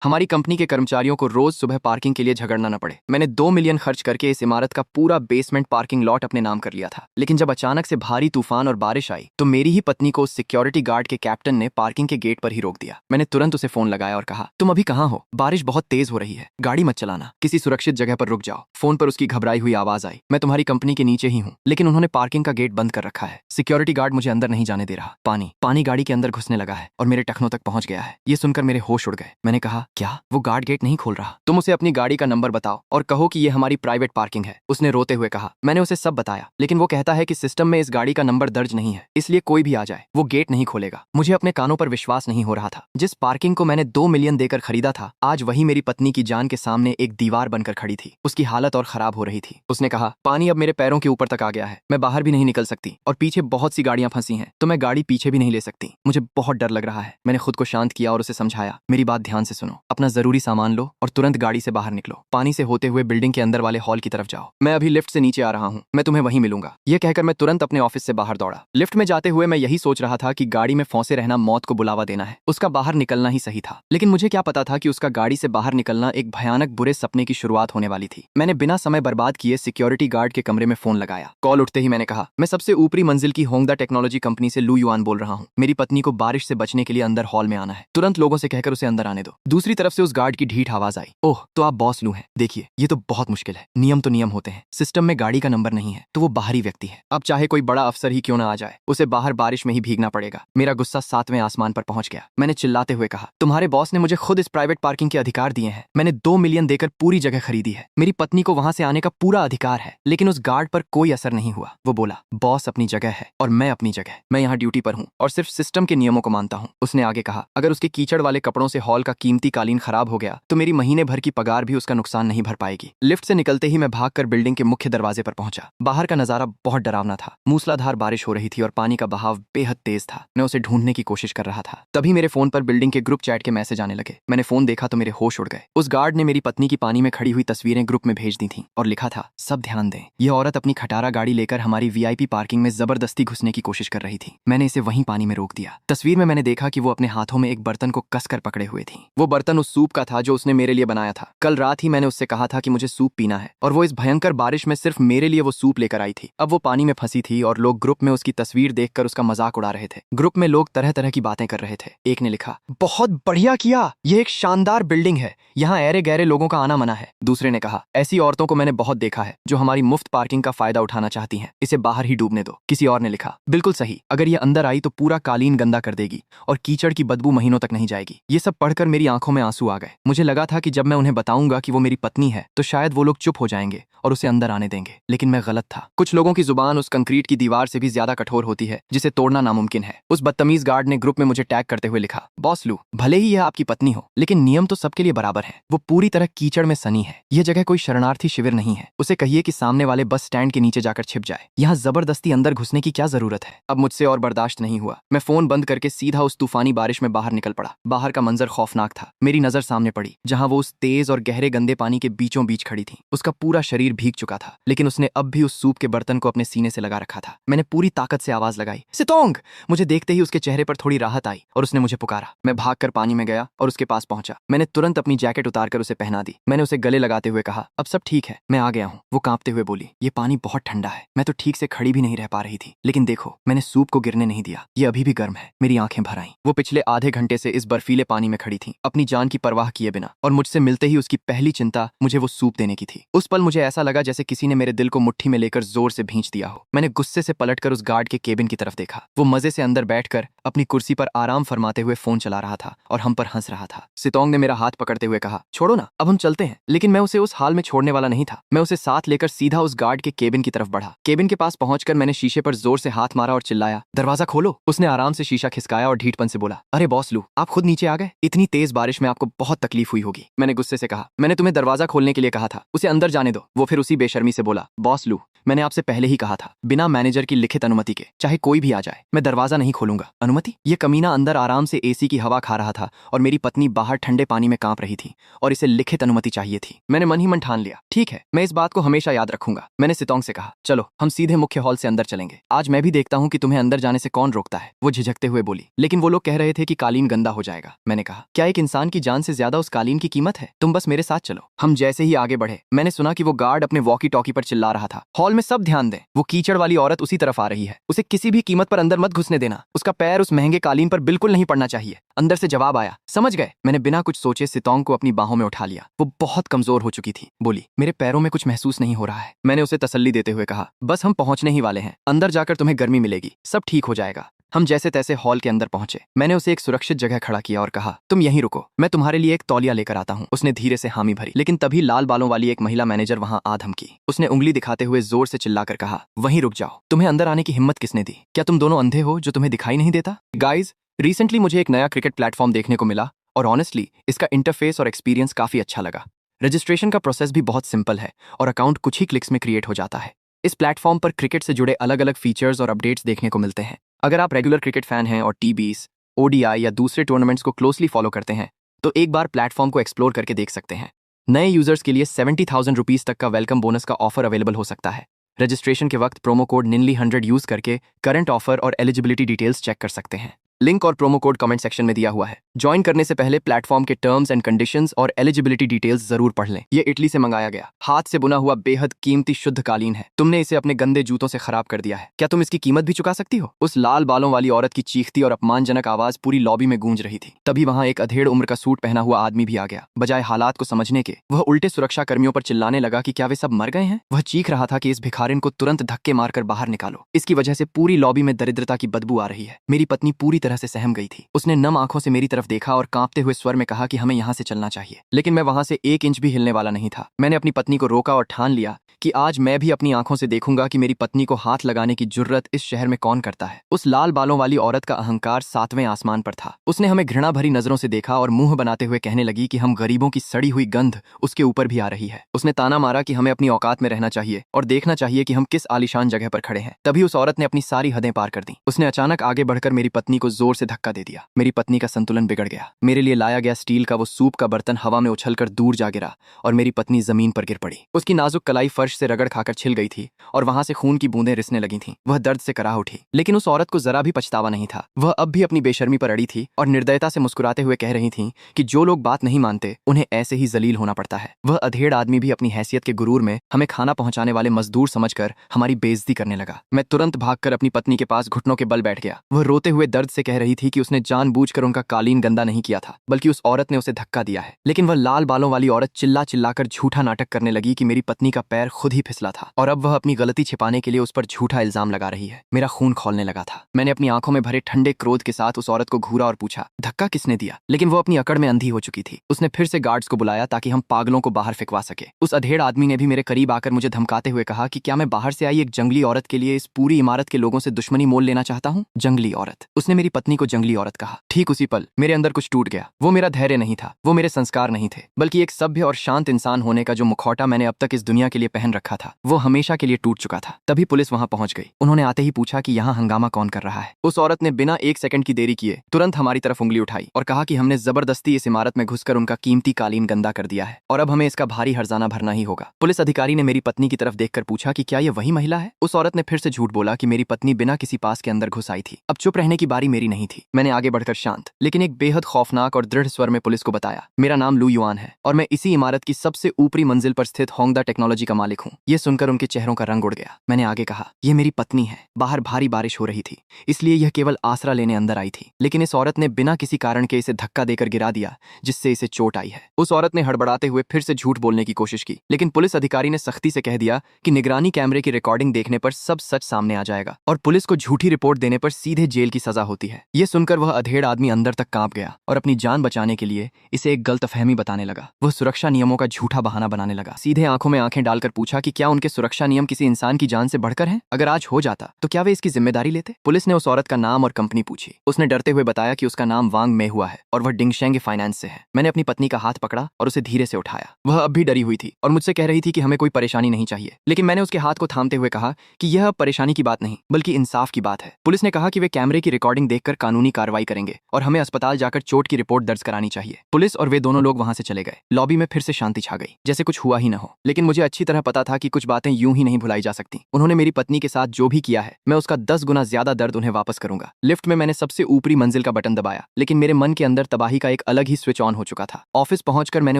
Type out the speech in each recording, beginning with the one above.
हमारी कंपनी के कर्मचारियों को रोज सुबह पार्किंग के लिए झगड़ना न पड़े। मैंने 2 मिलियन खर्च करके इस इमारत का पूरा बेसमेंट पार्किंग लॉट अपने नाम कर लिया था, लेकिन जब अचानक से भारी तूफान और बारिश आई तो मेरी ही पत्नी को उस सिक्योरिटी गार्ड के कैप्टन ने पार्किंग के गेट पर ही रोक दिया। मैंने तुरंत उसे फोन लगाया और कहा, तुम अभी कहाँ हो? बारिश बहुत तेज हो रही है, गाड़ी मत चलाना, किसी सुरक्षित जगह पर रुक जाओ। फोन पर उसकी घबराई हुई आवाज आई, मैं तुम्हारी कंपनी के नीचे ही हूँ, लेकिन उन्होंने पार्किंग का गेट बंद कर रखा है। सिक्योरिटी गार्ड मुझे अंदर नहीं जाने दे रहा। पानी गाड़ी के अंदर घुसने लगा है और मेरे टखनों तक पहुंच गया है। ये सुनकर मेरे होश उड़ गए। मैंने कहा, क्या? वो गार्ड गेट नहीं खोल रहा? तुम उसे अपनी गाड़ी का नंबर बताओ और कहो कि ये हमारी प्राइवेट पार्किंग है। उसने रोते हुए कहा। मैंने उसे सब बताया, लेकिन वो कहता है कि सिस्टम में इस गाड़ी का नंबर दर्ज नहीं है, इसलिए कोई भी आ जाए वो गेट नहीं खोलेगा। मुझे अपने कानों पर विश्वास नहीं हो रहा था। जिस पार्किंग को मैंने 2 मिलियन देकर खरीदा था, आज वही मेरी पत्नी की जान के सामने एक दीवार बनकर खड़ी थी। उसकी हालत और खराब हो रही थी। उसने कहा, पानी अब मेरे पैरों के ऊपर तक आ गया है, मैं बाहर भी नहीं निकल सकती और पीछे बहुत सी गाड़ियां फंसी हैं, तो मैं गाड़ी पीछे भी नहीं ले सकती। मुझे बहुत डर लग रहा है। मैंने खुद को शांत किया और उसे समझाया, मेरी बात ध्यान से सुनो, अपना जरूरी सामान लो और तुरंत गाड़ी से बाहर निकलो। पानी से होते हुए बिल्डिंग के अंदर वाले हॉल की तरफ जाओ। मैं अभी लिफ्ट से नीचे आ रहा हूँ, मैं तुम्हें वहीं मिलूंगा। यह कहकर मैं तुरंत अपने ऑफिस से बाहर दौड़ा। लिफ्ट में जाते हुए मैं यही सोच रहा था कि गाड़ी में फंसे रहना मौत को बुलावा देना है, उसका बाहर निकलना ही सही था। लेकिन मुझे क्या पता था कि उसका गाड़ी से बाहर निकलना एक भयानक बुरे सपने की शुरुआत होने वाली थी। मैंने बिना समय बर्बाद किए सिक्योरिटी गार्ड के कमरे में फोन लगाया। कॉल उठते ही मैंने कहा, मैं सबसे ऊपरी मंजिल की होंगदा टेक्नोलॉजी कंपनी से लू युआन बोल रहा हूँ। मेरी पत्नी को बारिश से बचने के लिए अंदर हॉल में आना है, तुरंत लोगों से कहकर उसे अंदर आने दो। दूसरी तरफ से उस गार्ड की ढीठ आवाज आई, ओह तो आप बॉस लू हैं? देखिए ये तो बहुत मुश्किल है, नियम तो नियम होते हैं, सिस्टम में गाड़ी का नंबर नहीं है तो वो बाहरी व्यक्ति है। अब चाहे कोई बड़ा अफसर ही क्यों ना आ जाए, उसे बाहर बारिश में ही भीगना पड़ेगा। मेरा गुस्सा 7वें आसमान पर पहुंच गया। मैंने चिल्लाते हुए कहा, तुम्हारे बॉस ने मुझे खुद इस प्राइवेट पार्किंग के अधिकार दिए हैं। मैंने 2 मिलियन देकर पूरी जगह खरीदी है, मेरी पत्नी को वहां से आने का पूरा अधिकार है। लेकिन उस गार्ड पर कोई असर नहीं हुआ। वो बोला, बॉस अपनी जगह है और मैं अपनी जगह, मैं यहाँ ड्यूटी पर हूँ और सिर्फ सिस्टम के नियमों को मानता हूँ। उसने आगे कहा, अगर उसके कीचड़ वाले कपड़ों से हॉल का कीमती कालीन खराब हो गया तो मेरी महीने भर की पगार भी उसका नुकसान नहीं भर पाएगी। लिफ्ट से निकलते ही मैं भागकर बिल्डिंग के मुख्य दरवाजे पर पहुंचा। बाहर का नजारा बहुत डरावना था। मूसलाधार बारिश हो रही थी और पानी का बहाव बेहद तेज था। मैं उसे ढूंढने की कोशिश कर रहा था। तभी मेरे फोन पर बिल्डिंग के ग्रुप चैट के मैसेज आने लगे। मैंने फोन देखा तो मेरे होश उड़ गए। उस गार्ड ने मेरी पत्नी की पानी में खड़ी हुई तस्वीरें ग्रुप में भेज दी थी और लिखा था, सब ध्यान दें, यह औरत अपनी खटारा गाड़ी लेकर हमारी वीआईपी पार्किंग में जबरदस्ती घुसने की कोशिश कर रही थी। मैंने इसे वहीं पानी में रोक दिया। तस्वीर में मैंने देखा कि वो अपने हाथों में एक बर्तन को कसकर पकड़े हुए थी। वो बर्तन उस सूप का था जो उसने मेरे लिए बनाया था। कल रात ही मैंने उससे कहा था कि मुझे सूप पीना है और वो इस भयंकर बारिश में सिर्फ मेरे लिए वो सूप लेकर आई थी। अब वो पानी में फंसी थी और लोग ग्रुप में उसकी तस्वीर देखकर उसका मजाक उड़ा रहे थे। ग्रुप में लोग तरह तरह की बातें कर रहे थे। एक ने लिखा, बहुत बढ़िया किया, ये एक शानदार बिल्डिंग है, यहाँ ऐरे गहरे लोगों का आना मना है। दूसरे ने कहा, ऐसी औरतों को मैंने बहुत देखा है जो हमारी मुफ्त पार्किंग का फायदा उठाना चाहती हैं, इसे बाहर ही डूबने दो। किसी और ने लिखा, बिल्कुल सही, अगर ये अंदर आई तो पूरा कालीन गंदा कर देगी और कीचड़ की बदबू महीनों तक नहीं जाएगी। ये सब पढ़कर मेरी आंखों में आंसू आ गए। मुझे लगा था कि जब मैं उन्हें बताऊंगा कि वो मेरी पत्नी है तो शायद वो लोग चुप हो जाएंगे और उसे अंदर आने देंगे, लेकिन मैं गलत था। कुछ लोगों की जुबान उस कंक्रीट की दीवार से भी ज्यादा कठोर होती है जिसे तोड़ना नामुमकिन है। उस बदतमीज गार्ड ने ग्रुप में मुझे टैग करते हुए लिखा, बॉस लू, भले ही यह आपकी पत्नी हो, लेकिन नियम तो सबके लिए बराबर है। वो पूरी तरह कीचड़ में सनी है। यह जगह कोई शरणार्थी शिविर नहीं है। उसे कहिए कि सामने वाले बस स्टैंड के नीचे जाकर छिप जाए। यहाँ जबरदस्ती अंदर घुसने की क्या जरूरत है? अब मुझसे और बर्दाश्त नहीं हुआ। मैं फोन बंद करके सीधा उस तूफानी बारिश में बाहर निकल पड़ा। बाहर का मंजर खौफनाक था। मेरी नजर सामने पड़ी जहां वो उस तेज और गहरे गंदे पानी के बीचों बीच खड़ी थी। उसका पूरा शरीर भीग चुका था, लेकिन उसने अब भी उस सूप के बर्तन को अपने सीने से लगा रखा था। मैंने पूरी ताकत से आवाज लगाई, सितोंग। मुझे देखते ही उसके चेहरे पर थोड़ी राहत आई और उसने मुझे पुकारा। मैं भागकर पानी में गया और उसके पास पहुंचा। मैंने तुरंत अपनी जैकेट उतारकर उसे पहना दी। मैंने उसे गले लगाते हुए कहा, अब सब ठीक है, मैं आ गया हूँ। वो कांपते हुए बोली, ये पानी बहुत ठंडा है, मैं तो ठीक से खड़ी भी नहीं रह पा रही थी, लेकिन देखो मैंने सूप को गिरने नहीं दिया, ये अभी भी गर्म है। मेरी आंखें भर आईं। वो पिछले आधे घंटे से इस बर्फीले पानी में खड़ी थी, अपनी जान की परवाह किए बिना, और मुझसे मिलते ही उसकी पहली चिंता मुझे वो सूप देने की थी। उस पल मुझे ऐसा लगा जैसे किसी ने मेरे दिल को मुट्ठी में लेकर जोर से भींच दिया हो। मैंने गुस्से से पलटकर उस गार्ड के केबिन की तरफ देखा। वो मजे से अंदर बैठकर अपनी कुर्सी पर आराम फरमाते हुए फोन चला रहा था और हम पर हंस रहा था। सितोंग ने मेरा हाथ पकड़ते हुए कहा, छोड़ो ना, अब हम चलते हैं। लेकिन मैं उसे उस हाल में छोड़ने वाला नहीं था। मैं उसे साथ लेकर सीधा उस गार्ड के केबिन की तरफ बढ़ा। केबिन के पास पहुंचकर मैंने शीशे पर जोर से हाथ मारा और चिल्लाया, दरवाजा खोलो। उसने आराम से शीशा खिसकाया और ढीठपन से बोला, अरे बॉस लू, आप खुद नीचे आ गए? इतनी तेज बारिश में आपको बहुत तकलीफ हुई होगी। मैंने गुस्से से कहा, मैंने तुम्हें दरवाजा खोलने के लिए कहा था, उसे अंदर जाने दो। वो फिर उसी बेशर्मी से बोला, बॉस लू, मैंने आपसे पहले ही कहा था, बिना मैनेजर की लिखित अनुमति के चाहे कोई भी आ जाए मैं दरवाजा नहीं खोलूंगा। अनुमति? ये कमीना अंदर आराम से एसी की हवा खा रहा था और मेरी पत्नी बाहर ठंडे पानी में कांप रही थी और इसे लिखित अनुमति चाहिए थी। मैंने मन ही मन ठान लिया, ठीक है, मैं इस बात को हमेशा याद रखूंगा। मैंने सितोंग से कहा, चलो हम सीधे मुख्य हॉल से अंदर चलेंगे, आज मैं भी देखता हूँ कि तुम्हें अंदर जाने से कौन रोकता है। वो झिझकते हुए बोली, लेकिन वो लोग कह रहे थे कि कालीन गंदा हो जाएगा। मैंने कहा, क्या एक इंसान की जान से ज्यादा उस कालीन की कीमत है? तुम बस मेरे साथ चलो। हम जैसे ही आगे बढ़े मैंने सुना कि वो गार्ड अपने वॉकी टॉकी पर चिल्ला रहा था, हॉल में सब ध्यान दें, वो कीचड़ वाली औरत उसी तरफ आ रही है, उसे किसी भी कीमत पर अंदर मत घुसने देना, उसका पैर उस महंगे कालीन पर बिल्कुल नहीं पड़ना चाहिए। अंदर से जवाब आया, समझ गए। मैंने बिना कुछ सोचे सितोंग को अपनी बाहों में उठा लिया। वो बहुत कमजोर हो चुकी थी। बोली, मेरे पैरों में कुछ महसूस नहीं हो रहा है। मैंने उसे तसल्ली देते हुए कहा, बस हम पहुंचने ही वाले हैं, अंदर जाकर तुम्हें गर्मी मिलेगी, सब ठीक हो जाएगा। हम जैसे तैसे हॉल के अंदर पहुंचे। मैंने उसे एक सुरक्षित जगह खड़ा किया और कहा, तुम यहीं रुको, मैं तुम्हारे लिए एक तौलिया लेकर आता हूं। उसने धीरे से हामी भरी, लेकिन तभी लाल बालों वाली एक महिला मैनेजर वहां आ धमकी। उसने उंगली दिखाते हुए जोर से चिल्लाकर कहा, वहीं रुक जाओ, तुम्हें अंदर आने की हिम्मत किसने दी? क्या तुम दोनों अंधे हो जो तुम्हें दिखाई नहीं देता? गाइज, रिसेंटली मुझे एक नया क्रिकेट प्लेटफॉर्म देखने को मिला और ऑनेस्टली इसका इंटरफेस और एक्सपीरियंस काफी अच्छा लगा। रजिस्ट्रेशन का प्रोसेस भी बहुत सिंपल है और अकाउंट कुछ ही क्लिक्स में क्रिएट हो जाता है। इस प्लेटफॉर्म पर क्रिकेट से जुड़े अलग अलग फीचर्स और अपडेट्स देखने को मिलते हैं। अगर आप रेगुलर क्रिकेट फैन हैं और टी20, ओडीआई या दूसरे टूर्नामेंट्स को क्लोजली फॉलो करते हैं तो एक बार प्लेटफॉर्म को एक्सप्लोर करके देख सकते हैं। नए यूजर्स के लिए 70,000 रुपीज तक का वेलकम बोनस का ऑफर अवेलेबल हो सकता है। रजिस्ट्रेशन के वक्त प्रोमो कोड NINLI100 यूज करके करंट ऑफर और एलिजिबिलिटी डिटेल्स चेक कर सकते हैं। लिंक और प्रोमो कोड कमेंट सेक्शन में दिया हुआ है। ज्वाइन करने से पहले प्लेटफॉर्म के टर्म्स एंड कंडीशंस और एलिजिबिलिटी डिटेल्स जरूर पढ़ लें। ये इटली से मंगाया गया हाथ से बुना हुआ बेहद कीमती शुद्ध कालीन है। तुमने इसे अपने गंदे जूतों से खराब कर दिया है, क्या तुम इसकी कीमत भी चुका सकती हो? उस लाल बालों वाली औरत की चीखती और अपमानजनक आवाज पूरी लॉबी में गूंज रही थी। तभी वहां एक अधेड़ उम्र का सूट पहना हुआ आदमी भी आ गया। बजाय हालात को समझने के वह उल्टे सुरक्षा कर्मियों पर चिल्लाने लगा कि क्या वे सब मर गए हैं। वह चीख रहा था कि इस भिखारिन को तुरंत धक्के मारकर बाहर निकालो, इसकी वजह से पूरी लॉबी में दरिद्रता की बदबू आ रही है। मेरी पत्नी पूरी तरह से सहम गई थी। उसने नम आंखों से मेरी तरफ देखा और कांपते हुए स्वर में कहा कि हमें यहाँ से चलना चाहिए, लेकिन मैं वहां से 1 इंच भी हिलने वाला नहीं था। मैंने अपनी पत्नी को रोका और ठान लिया कि आज मैं भी अपनी आंखों से देखूंगा कि मेरी पत्नी को हाथ लगाने की जुर्रत इस शहर में कौन करता है। उस लाल बालों वाली औरत का अहंकार 7वें आसमान पर था। उसने हमें घृणा भरी नजरों से देखा और मुंह बनाते हुए कहने लगी कि हम गरीबों की सड़ी हुई गंध उसके ऊपर भी आ रही है। उसने ताना मारा कि हमें अपनी औकात में रहना चाहिए और देखना चाहिए कि हम किस आलीशान जगह पर खड़े हैं। तभी उस औरत ने अपनी सारी हदें पार कर दी। उसने अचानक आगे बढ़कर मेरी पत्नी को जोर से धक्का दे दिया। मेरी पत्नी का संतुलन बिगड़ गया। मेरे लिए लाया गया स्टील का वो सूप का बर्तन हवा में उछलकर दूर जा गिरा और मेरी पत्नी जमीन पर गिर पड़ी। उसकी नाजुक कलाई फर्श से रगड़ खाकर छिल गई थी और वहां से खून की बूंदें रिसने लगी थीं। वह दर्द से कराह उठी, लेकिन उस औरत को जरा भी पछतावा नहीं था। वह अब भी अपनी बेशर्मी पर अड़ी थी और निर्दयता से मुस्कुराते हुए कह रही थी कि जो लोग बात नहीं मानते उन्हें ऐसे ही जलील होना पड़ता है। वह अधेड़ आदमी भी अपनी हैसियत के गुरूर में हमें खाना पहुंचाने वाले मजदूर समझकर हमारी बेइज्जती करने लगा। मैं तुरंत भागकर अपनी पत्नी के पास घुटनों के बल बैठ गया। वह रोते हुए दर्द से कह रही थी कि उसने जानबूझकर उनका कालीन गंदा नहीं किया था, बल्कि उस औरत ने उसे धक्का दिया है। लेकिन वह लाल बालों वाली औरत चिल्ला चिल्लाकर झूठा नाटक करने लगी कि मेरी पत्नी का पैर खुद ही फिसला था और अब वह अपनी गलती छिपाने के लिए उस पर झूठा इल्जाम लगा रही है। मेरा खून खौलने लगा था। मैंने अपनी आंखों में भरे ठंडे क्रोध के साथ उस औरत को घूरा और पूछा, धक्का किसने दिया? लेकिन वो अपनी अकड़ में अंधी हो चुकी थी। उसने फिर से गार्ड्स को बुलाया ताकि हम पागलों को बाहर फेंकवा सके। उस अधेड़ आदमी ने भी मेरे करीब आकर मुझे धमकाते हुए कहा कि क्या मैं बाहर से आई एक जंगली औरत के लिए इस पूरी इमारत के लोगों से दुश्मनी मोल लेना चाहता हूँ? जंगली औरत? उसने मेरी पत्नी को जंगली औरत कहा। ठीक उसी पल मेरे अंदर कुछ टूट गया। वो मेरा धैर्य नहीं था, वो मेरे संस्कार नहीं थे, बल्कि एक सभ्य और शांत इंसान होने का जो मुखौटा मैंने अब तक इस दुनिया के लिए पहन रखा था वो हमेशा के लिए टूट चुका था। तभी पुलिस वहां पहुंच गई। उन्होंने आते ही पूछा कि यहाँ हंगामा कौन कर रहा है। उस औरत ने बिना 1 सेकंड की देरी किए तुरंत हमारी तरफ उंगली उठाई और कहा कि हमने जबरदस्ती इस इमारत में घुसकर उनका कीमती कालीन गंदा कर दिया है और अब हमें इसका भारी हर्जाना भरना ही होगा। पुलिस अधिकारी ने मेरी पत्नी की तरफ देखकर पूछा कि क्या यह वही महिला है? उस औरत ने फिर से झूठ बोला कि मेरी पत्नी बिना किसी पास के अंदर घुस आई थी। अब चुप रहने की बारी मेरी नहीं थी। मैंने आगे बढ़कर शांत लेकिन एक बेहद खौफनाक और दृढ़ स्वर में पुलिस को बताया, मेरा नाम लू युआन है और मैं इसी इमारत की सबसे ऊपरी मंजिल पर स्थित होंगदा टेक्नोलॉजी का मालिक हूँ। यह सुनकर उनके चेहरों का रंग उड़ गया। मैंने आगे कहा, यह मेरी पत्नी है। बाहर भारी बारिश हो रही थी, इसलिए यह केवल आसरा लेने अंदर आई थी, लेकिन इस औरत ने बिना किसी कारण के इसे धक्का देकर गिरा दिया जिससे इसे चोट आई है। उस औरत ने हड़बड़ाते हुए फिर से झूठ बोलने की कोशिश की, लेकिन पुलिस अधिकारी ने सख्ती से कह दिया कि निगरानी कैमरे की रिकॉर्डिंग देखने पर सब सच सामने आ जाएगा और पुलिस को झूठी रिपोर्ट देने पर सीधे जेल की सजा होती है। है। ये सुनकर वह अधेड़ आदमी अंदर तक कांप गया और अपनी जान बचाने के लिए इसे एक गलतफहमी बताने लगा। वह सुरक्षा नियमों का झूठा बहाना बनाने लगा। सीधे आंखों में आंखें डालकर पूछा कि क्या उनके सुरक्षा नियम किसी इंसान की जान से बढ़कर हैं? अगर आज हो जाता तो क्या वे इसकी जिम्मेदारी लेते? पुलिस ने उस औरत का नाम और कंपनी पूछी। उसने डरते हुए बताया कि उसका नाम वांग में हुआ है और वह डिंगशेंग फाइनेंस से है। मैंने अपनी पत्नी का हाथ पकड़ा और उसे धीरे से उठाया। वह अब भी डरी हुई थी और मुझसे कह रही थी कि हमें कोई परेशानी नहीं चाहिए, लेकिन मैंने उसके हाथ को थामते हुए कहा कि यह परेशानी की बात नहीं बल्कि इंसाफ की बात है। पुलिस ने कहा कि वे कैमरे की रिकॉर्डिंग देखकर कानूनी कार्रवाई करेंगे और हमें अस्पताल जाकर चोट की रिपोर्ट दर्ज करानी चाहिए। पुलिस और वे दोनों लोग वहां से चले गए। लॉबी में फिर से शांति छा गई, जैसे कुछ हुआ ही न हो। लेकिन मुझे अच्छी तरह पता था कि कुछ बातें यूं ही नहीं भुलाई जा सकती। उन्होंने मेरी पत्नी के साथ जो भी किया है, मैं उसका 10 गुना ज्यादा दर्द उन्हें वापस करूंगा। लिफ्ट में मैंने सबसे ऊपरी मंजिल का बटन दबाया, लेकिन मेरे मन के अंदर तबाही का एक अलग ही स्विच ऑन हो चुका था। ऑफिस पहुंचकर मैंने